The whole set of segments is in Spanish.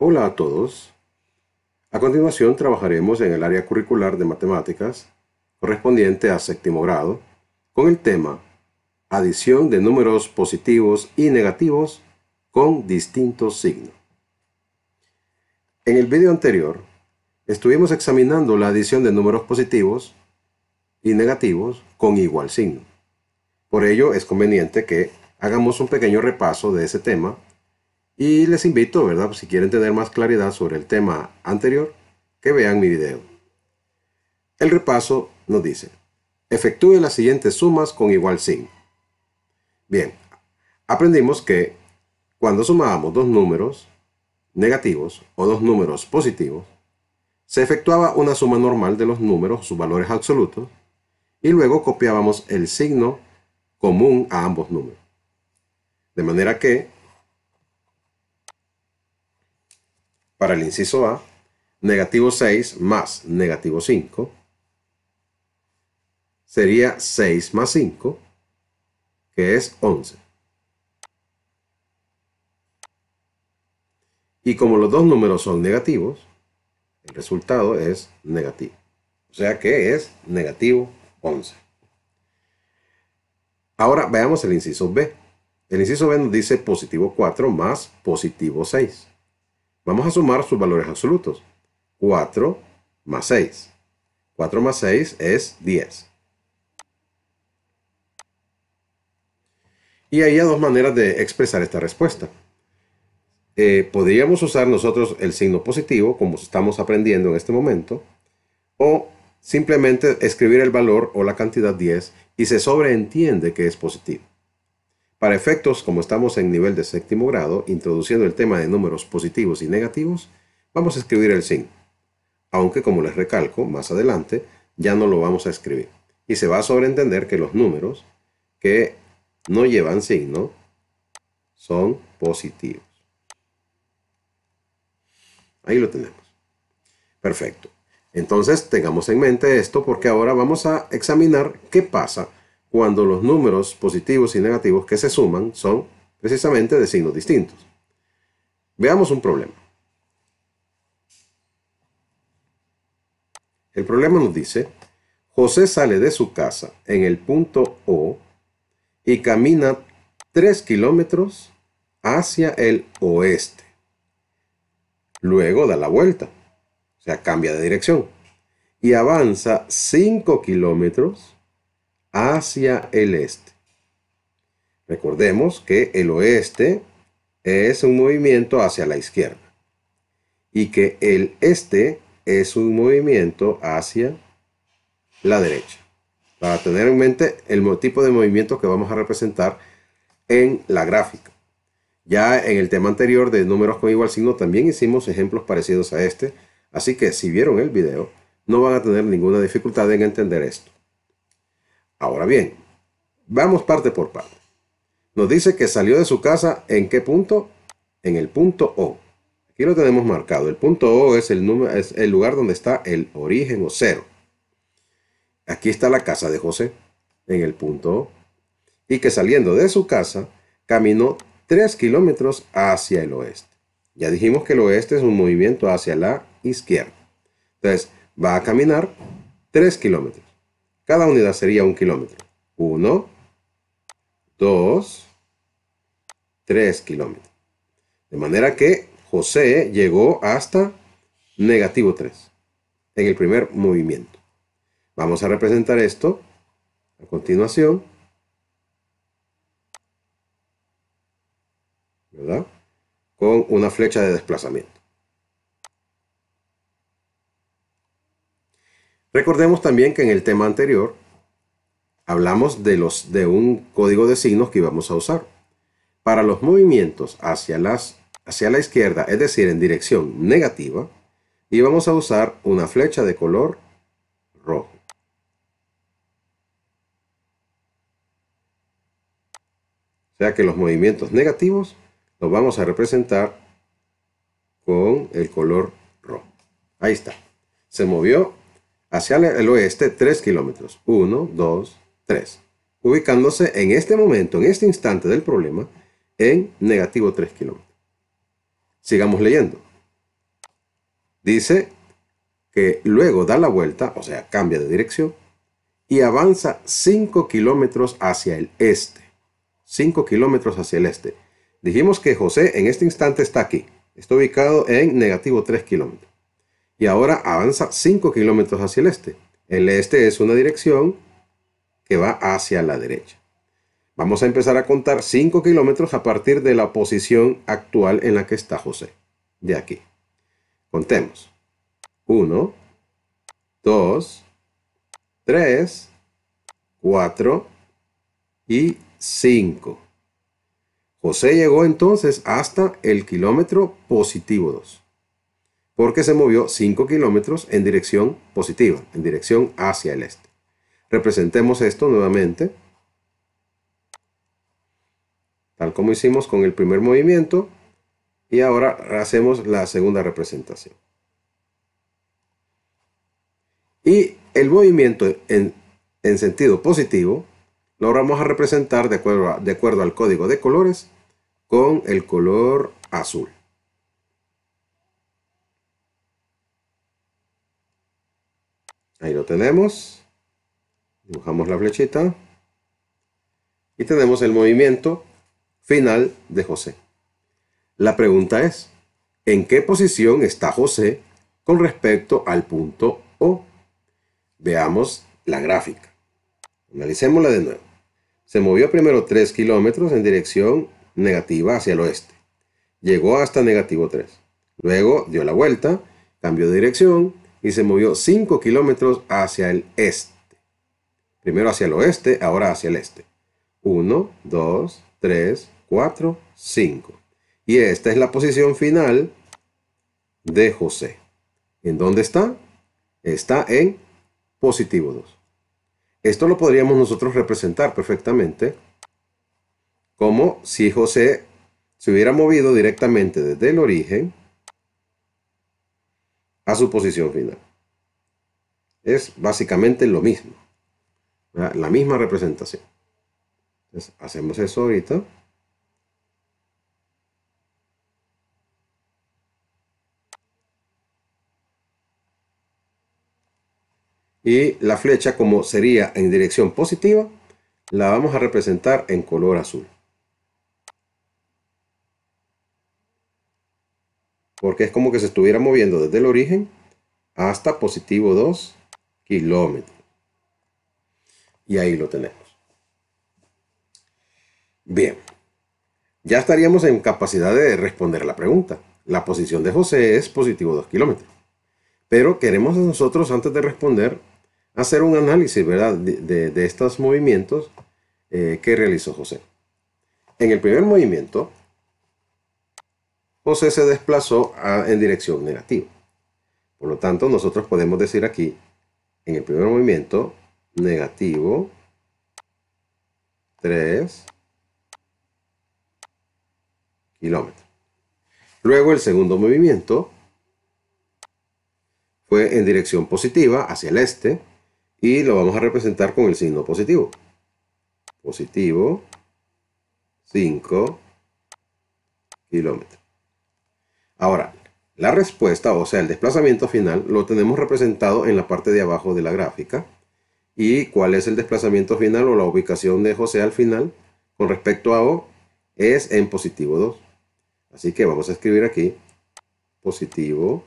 Hola a todos. A continuación trabajaremos en el área curricular de matemáticas correspondiente a séptimo grado con el tema adición de números positivos y negativos con distintos signos. En el video anterior estuvimos examinando la adición de números positivos y negativos con igual signo. Por ello es conveniente que hagamos un pequeño repaso de ese tema. Y les invito, ¿verdad? Si quieren tener más claridad sobre el tema anterior, que vean mi video. El repaso nos dice, efectúe las siguientes sumas con igual signo. Bien, aprendimos que cuando sumábamos dos números negativos o dos números positivos, se efectuaba una suma normal de los números, sus valores absolutos, y luego copiábamos el signo común a ambos números. De manera que para el inciso A, negativo 6 más negativo 5 sería 6 más 5, que es 11. Y como los dos números son negativos, el resultado es negativo. O sea que es negativo 11. Ahora veamos el inciso B. El inciso B nos dice positivo 4 más positivo 6. Vamos a sumar sus valores absolutos. 4 más 6. 4 más 6 es 10. Y hay dos maneras de expresar esta respuesta. Podríamos usar nosotros el signo positivo, como estamos aprendiendo en este momento, o simplemente escribir el valor o la cantidad 10 y se sobreentiende que es positivo. Para efectos, como estamos en nivel de séptimo grado, introduciendo el tema de números positivos y negativos, vamos a escribir el signo. Aunque, como les recalco, más adelante ya no lo vamos a escribir. Y se va a sobreentender que los números que no llevan signo son positivos. Ahí lo tenemos. Perfecto. Entonces, tengamos en mente esto porque ahora vamos a examinar qué pasa cuando los números positivos y negativos que se suman son precisamente de signos distintos. Veamos un problema. El problema nos dice, José sale de su casa en el punto O y camina 3 kilómetros hacia el oeste. Luego da la vuelta, o sea, cambia de dirección, y avanza 5 kilómetros hacia el este. Recordemos que el oeste es un movimiento hacia la izquierda y que el este es un movimiento hacia la derecha. Para tener en mente el tipo de movimiento que vamos a representar en la gráfica. Ya en el tema anterior de números con igual signo también hicimos ejemplos parecidos a este, así que si vieron el video no van a tener ninguna dificultad en entender esto. Ahora bien, vamos parte por parte. Nos dice que salió de su casa ¿en qué punto? En el punto O. Aquí lo tenemos marcado. El punto O es el lugar donde está el origen o cero. Aquí está la casa de José, en el punto O. Y que saliendo de su casa, caminó 3 kilómetros hacia el oeste. Ya dijimos que el oeste es un movimiento hacia la izquierda. Entonces, va a caminar 3 kilómetros. Cada unidad sería 1 kilómetro. 1, 2, 3 kilómetros. De manera que José llegó hasta negativo 3 en el primer movimiento. Vamos a representar esto a continuación, ¿verdad? Con una flecha de desplazamiento. Recordemos también que en el tema anterior hablamos de un código de signos que íbamos a usar. Para los movimientos hacia la izquierda, es decir, en dirección negativa, íbamos a usar una flecha de color rojo. O sea que los movimientos negativos los vamos a representar con el color rojo. Ahí está. Se movió hacia el oeste 3 kilómetros. 1, 2, 3. Ubicándose en este momento, en este instante del problema, en negativo 3 kilómetros. Sigamos leyendo. Dice que luego da la vuelta, o sea, cambia de dirección, y avanza 5 kilómetros hacia el este. 5 kilómetros hacia el este. Dijimos que José en este instante está aquí. Está ubicado en negativo 3 kilómetros. Y ahora avanza 5 kilómetros hacia el este. El este es una dirección que va hacia la derecha. Vamos a empezar a contar 5 kilómetros a partir de la posición actual en la que está José. De aquí. Contemos. 1, 2, 3, 4 y 5. José llegó entonces hasta el kilómetro positivo 2, porque se movió 5 kilómetros en dirección positiva, en dirección hacia el este. Representemos esto nuevamente, tal como hicimos con el primer movimiento, y ahora hacemos la segunda representación. Y el movimiento en sentido positivo lo vamos a representar de acuerdo al código de colores con el color azul. Ahí lo tenemos. Dibujamos la flechita. Y tenemos el movimiento final de José. La pregunta es, ¿en qué posición está José con respecto al punto O? Veamos la gráfica. Analicémosla de nuevo. Se movió primero 3 kilómetros en dirección negativa hacia el oeste. Llegó hasta negativo 3. Luego dio la vuelta, cambió de dirección y se movió 5 kilómetros hacia el este. Primero hacia el oeste, ahora hacia el este. 1, 2, 3, 4, 5. Y esta es la posición final de José. ¿En dónde está? Está en positivo 2. Esto lo podríamos nosotros representar perfectamente como si José se hubiera movido directamente desde el origen a su posición final. Es básicamente lo mismo, ¿verdad? La misma representación. Entonces, hacemos eso ahorita. Y la flecha, como sería en dirección positiva, la vamos a representar en color azul. Porque es como que se estuviera moviendo desde el origen hasta positivo 2 kilómetros. Y ahí lo tenemos. Bien, ya estaríamos en capacidad de responder la pregunta. La posición de José es positivo 2 kilómetros. Pero queremos nosotros, antes de responder, hacer un análisis, ¿verdad?, de estos movimientos que realizó José. En el primer movimiento, José se desplazó en dirección negativa. Por lo tanto, nosotros podemos decir aquí, en el primer movimiento, negativo 3 kilómetros. Luego el segundo movimiento fue en dirección positiva, hacia el este, y lo vamos a representar con el signo positivo. Positivo 5 kilómetros. Ahora, la respuesta, o sea, el desplazamiento final, lo tenemos representado en la parte de abajo de la gráfica. ¿Y cuál es el desplazamiento final o la ubicación de José al final con respecto a O? Es en positivo 2. Así que vamos a escribir aquí positivo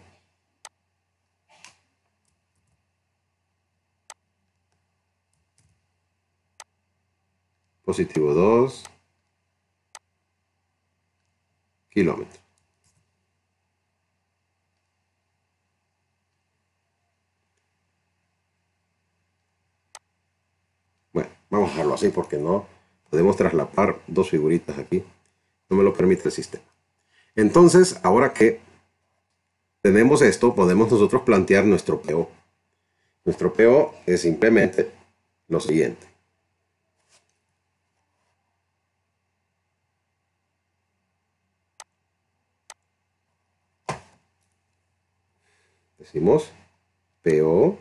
2 kilómetros. Bueno, vamos a dejarlo así porque no podemos traslapar dos figuritas aquí. No me lo permite el sistema. Entonces, ahora que tenemos esto, podemos nosotros plantear nuestro PO. Nuestro PO es simplemente lo siguiente. Decimos PO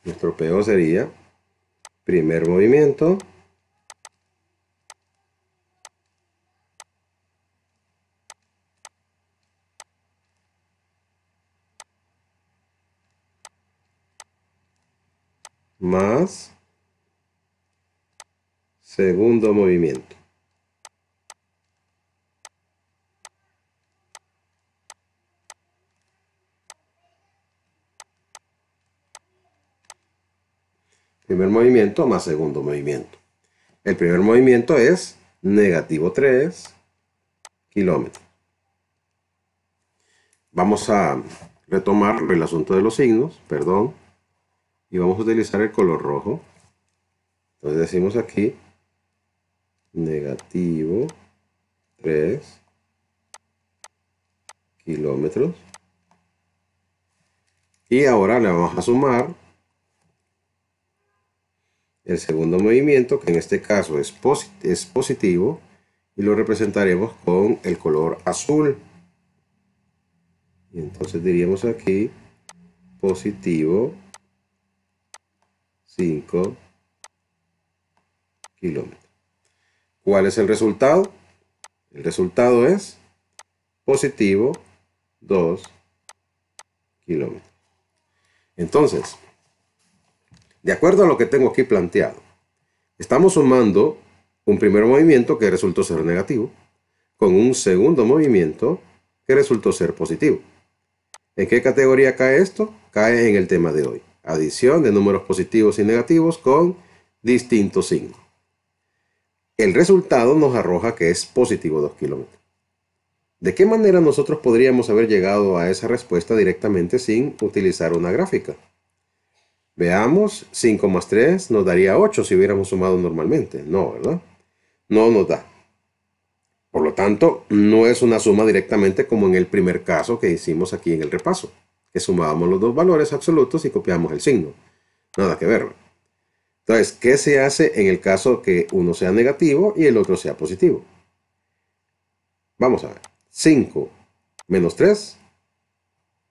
nuestro PO sería primer movimiento más segundo movimiento. Primer movimiento más segundo movimiento. El primer movimiento es negativo 3 kilómetros. Vamos a retomar el asunto de los signos, perdón, y vamos a utilizar el color rojo. Entonces decimos aquí negativo 3 kilómetros. Y ahora le vamos a sumar el segundo movimiento, que en este caso es positivo, y lo representaremos con el color azul. Y entonces diríamos aquí positivo 5 kilómetros. ¿Cuál es el resultado? El resultado es positivo 2 kilómetros. Entonces, de acuerdo a lo que tengo aquí planteado, estamos sumando un primer movimiento que resultó ser negativo con un segundo movimiento que resultó ser positivo. ¿En qué categoría cae esto? Cae en el tema de hoy. Adición de números positivos y negativos con distintos signos. El resultado nos arroja que es positivo 2 kilómetros. ¿De qué manera nosotros podríamos haber llegado a esa respuesta directamente sin utilizar una gráfica? Veamos, 5 más 3 nos daría 8 si hubiéramos sumado normalmente. No, ¿verdad? No nos da. Por lo tanto, no es una suma directamente como en el primer caso que hicimos aquí en el repaso, que sumábamos los dos valores absolutos y copiamos el signo. Nada que ver. Entonces, ¿qué se hace en el caso que uno sea negativo y el otro sea positivo? Vamos a ver. 5 menos 3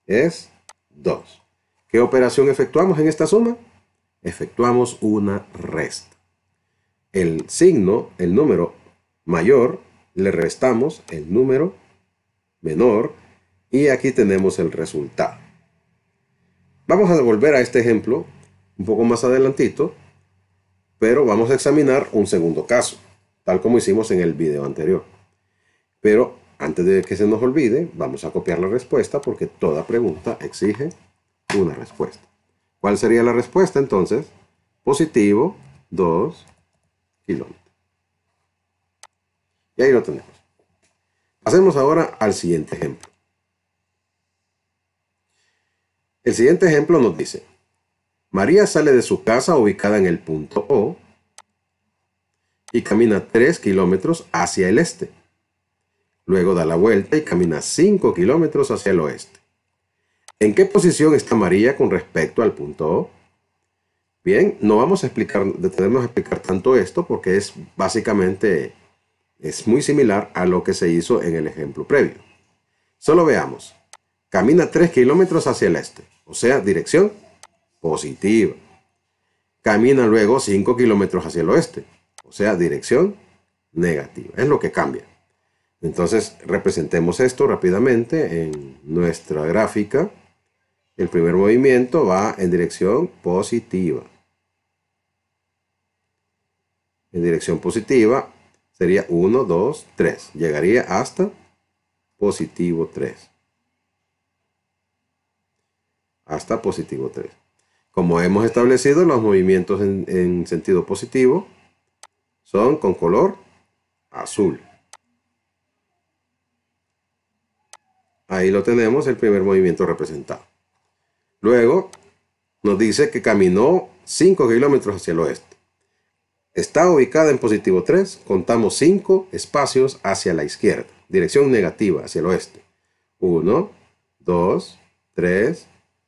es 2. ¿Qué operación efectuamos en esta suma? Efectuamos una resta. El signo, el número mayor, le restamos el número menor y aquí tenemos el resultado. Vamos a volver a este ejemplo un poco más adelantito, pero vamos a examinar un segundo caso, tal como hicimos en el video anterior. Pero antes de que se nos olvide, vamos a copiar la respuesta porque toda pregunta exige una respuesta. ¿Cuál sería la respuesta entonces? Positivo 2 kilómetros. Y ahí lo tenemos. Pasemos ahora al siguiente ejemplo. El siguiente ejemplo nos dice: María sale de su casa ubicada en el punto O y camina 3 kilómetros hacia el este. Luego da la vuelta y camina 5 kilómetros hacia el oeste. ¿En qué posición está María con respecto al punto O? Bien, no vamos a detenernos a explicar tanto esto porque es básicamente muy similar a lo que se hizo en el ejemplo previo. Solo veamos. Camina 3 kilómetros hacia el este, o sea, dirección positiva. Camina luego 5 kilómetros hacia el oeste, o sea, dirección negativa. Es lo que cambia. Entonces, representemos esto rápidamente en nuestra gráfica. El primer movimiento va en dirección positiva. En dirección positiva sería 1, 2, 3. Llegaría hasta positivo 3. Hasta positivo 3. Como hemos establecido, los movimientos en sentido positivo son con color azul. Ahí lo tenemos, el primer movimiento representado. Luego nos dice que caminó 5 kilómetros hacia el oeste. Está ubicada en positivo 3. Contamos 5 espacios hacia la izquierda. Dirección negativa hacia el oeste. 1, 2, 3,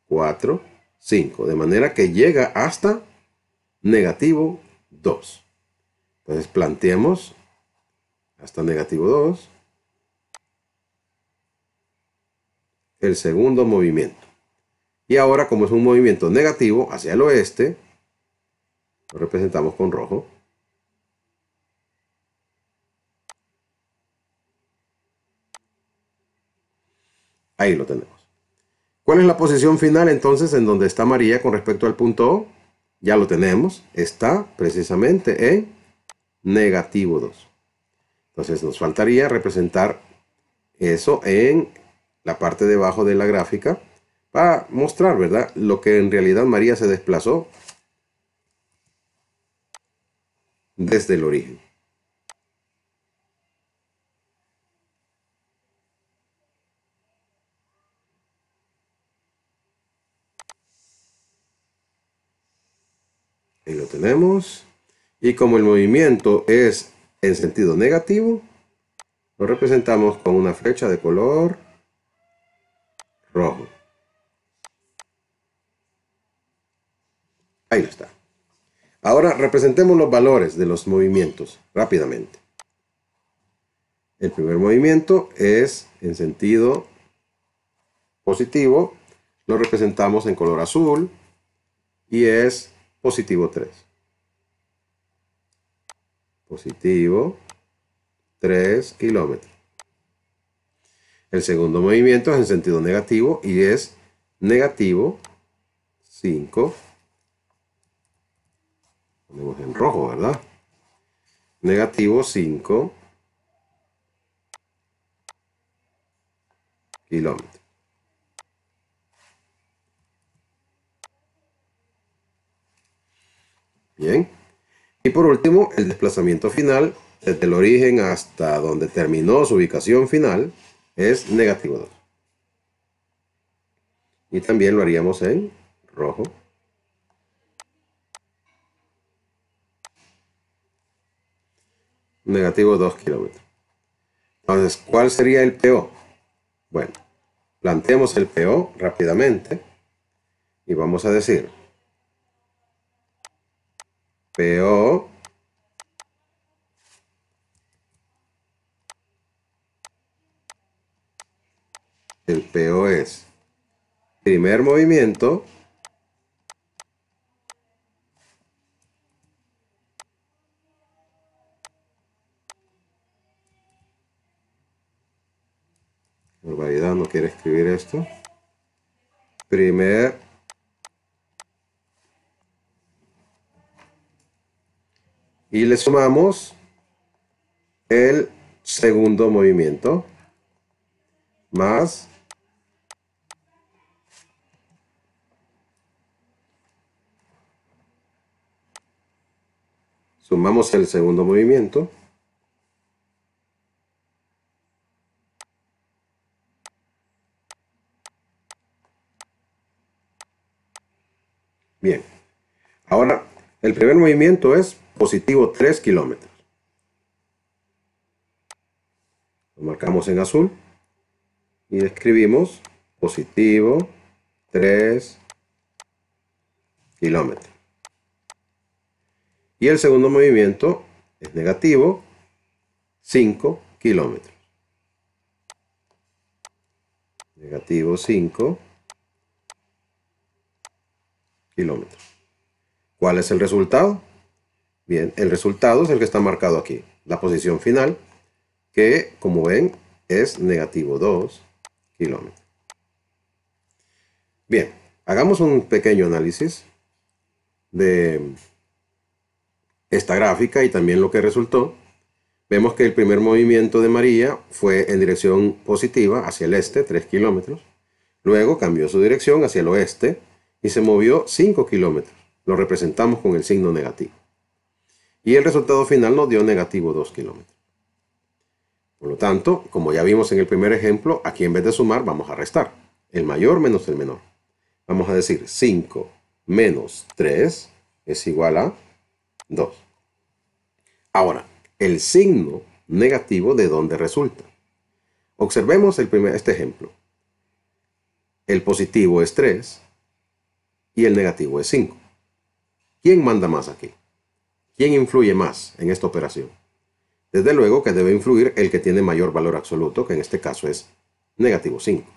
4, 5. De manera que llega hasta negativo 2. Entonces planteemos hasta negativo 2 el segundo movimiento. Y ahora, como es un movimiento negativo hacia el oeste, lo representamos con rojo. Ahí lo tenemos. ¿Cuál es la posición final entonces en donde está María con respecto al punto O? Ya lo tenemos, está precisamente en negativo 2. Entonces nos faltaría representar eso en la parte de abajo de la gráfica para mostrar, ¿verdad?, lo que en realidad María se desplazó desde el origen. Ahí lo tenemos. Y como el movimiento es en sentido negativo, lo representamos con una flecha de color rojo. Ahí está. Ahora representemos los valores de los movimientos rápidamente. El primer movimiento es en sentido positivo. Lo representamos en color azul y es positivo 3. Positivo 3 kilómetros. El segundo movimiento es en sentido negativo y es negativo 5. Ponemos en rojo, ¿verdad? Negativo 5 kilómetros. Bien. Y por último, el desplazamiento final, desde el origen hasta donde terminó su ubicación final, es negativo 2. Y también lo haríamos en rojo. Negativo 2 kilómetros. Entonces, ¿cuál sería el PO? Bueno, planteemos el PO rápidamente y vamos a decir PO el PO es primer movimiento barbaridad, no quiere escribir esto. Primer y le sumamos el segundo movimiento más sumamos el segundo movimiento bien. Ahora el primer movimiento es positivo 3 kilómetros. Lo marcamos en azul y escribimos positivo 3 kilómetros. Y el segundo movimiento es negativo 5 kilómetros. Negativo 5 kilómetros. ¿Cuál es el resultado? Bien, el resultado es el que está marcado aquí. La posición final, que como ven es negativo 2 kilómetros. Bien, hagamos un pequeño análisis de esta gráfica y también lo que resultó. Vemos que el primer movimiento de María fue en dirección positiva hacia el este, 3 kilómetros. Luego cambió su dirección hacia el oeste y se movió 5 kilómetros. Lo representamos con el signo negativo. Y el resultado final nos dio negativo 2 kilómetros. Por lo tanto, como ya vimos en el primer ejemplo, aquí en vez de sumar vamos a restar. El mayor menos el menor. Vamos a decir 5 menos 3 es igual a 2. Ahora, el signo negativo, ¿de dónde resulta? Observemos este ejemplo. El positivo es 3 y el negativo es 5. ¿Quién manda más aquí? ¿Quién influye más en esta operación? Desde luego que debe influir el que tiene mayor valor absoluto, que en este caso es negativo 5.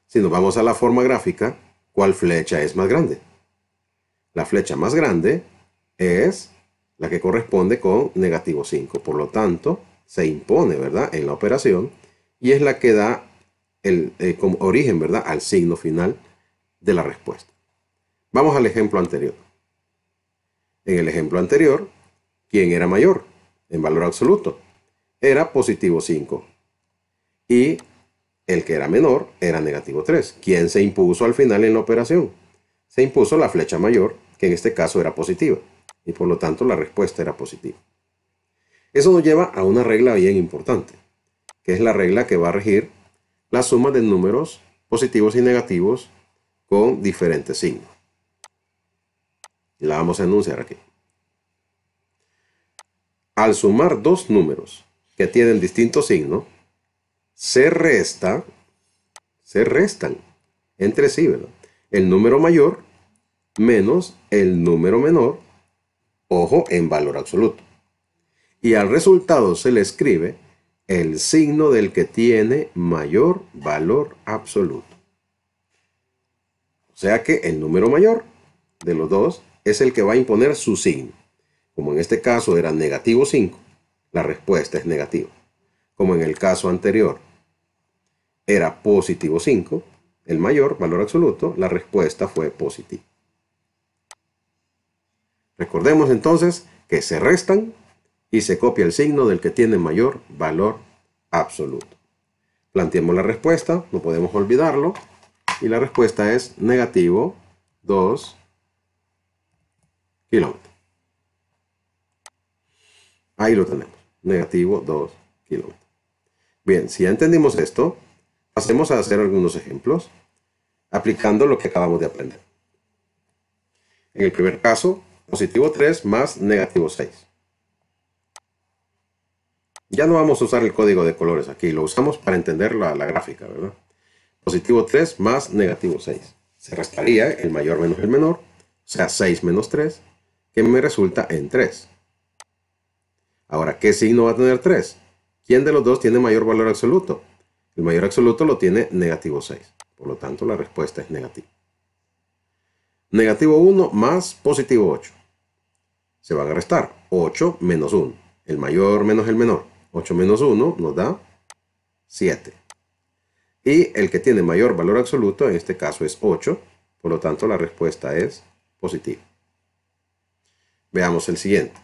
Si nos vamos a la forma gráfica, ¿cuál flecha es más grande? La flecha más grande es la que corresponde con negativo 5. Por lo tanto, se impone, ¿verdad?, en la operación y es la que da como origen, ¿verdad?, al signo final de la respuesta. Vamos al ejemplo anterior. En el ejemplo anterior, ¿quién era mayor en valor absoluto? Era positivo 5. Y el que era menor era negativo 3. ¿Quién se impuso al final en la operación? Se impuso la flecha mayor, que en este caso era positiva. Y por lo tanto la respuesta era positiva. Eso nos lleva a una regla bien importante, que es la regla que va a regir la suma de números positivos y negativos con diferentes signos. Y la vamos a enunciar aquí. Al sumar dos números que tienen distinto signo, se restan entre sí, ¿verdad? El número mayor menos el número menor, ojo, en valor absoluto. Y al resultado se le escribe el signo del que tiene mayor valor absoluto. O sea que el número mayor de los dos es el que va a imponer su signo. Como en este caso era negativo 5, la respuesta es negativa. Como en el caso anterior era positivo 5, el mayor valor absoluto, la respuesta fue positiva. Recordemos entonces que se restan y se copia el signo del que tiene mayor valor absoluto. Planteemos la respuesta, no podemos olvidarlo, y la respuesta es negativo 2 kilómetros. Ahí lo tenemos, negativo 2 kilómetros. Bien, si ya entendimos esto, pasemos a hacer algunos ejemplos aplicando lo que acabamos de aprender. En el primer caso, positivo 3 más negativo 6. Ya no vamos a usar el código de colores aquí, lo usamos para entender la gráfica, ¿verdad? Positivo 3 más negativo 6. Se restaría el mayor menos el menor, o sea, 6 menos 3, que me resulta en 3. Ahora, ¿qué signo va a tener 3? ¿Quién de los dos tiene mayor valor absoluto? El mayor absoluto lo tiene negativo 6. Por lo tanto, la respuesta es negativa. Negativo 1 más positivo 8. Se van a restar 8 menos 1. El mayor menos el menor. 8 menos 1 nos da 7. Y el que tiene mayor valor absoluto, en este caso es 8. Por lo tanto, la respuesta es positiva. Veamos el siguiente.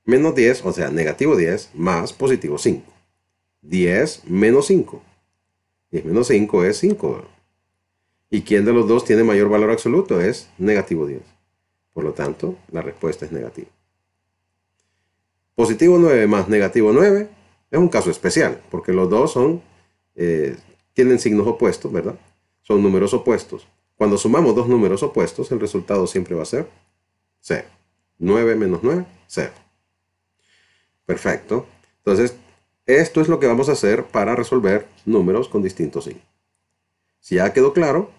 Menos 10, o sea, negativo 10 más positivo 5. 10 menos 5. 10 menos 5 es 5. ¿Y quién de los dos tiene mayor valor absoluto? Es negativo 10. Por lo tanto, la respuesta es negativa. Positivo 9 más negativo 9 es un caso especial, porque los dos tienen signos opuestos, ¿verdad? Son números opuestos. Cuando sumamos dos números opuestos, el resultado siempre va a ser 0. 9 menos 9, 0. Perfecto. Entonces, esto es lo que vamos a hacer para resolver números con distintos signos. Si ya quedó claro,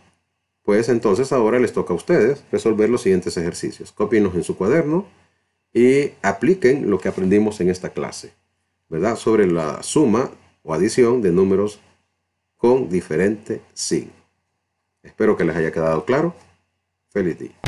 pues entonces ahora les toca a ustedes resolver los siguientes ejercicios. Cópienlos en su cuaderno y apliquen lo que aprendimos en esta clase, ¿verdad? Sobre la suma o adición de números con diferente signo. Espero que les haya quedado claro. Feliz día.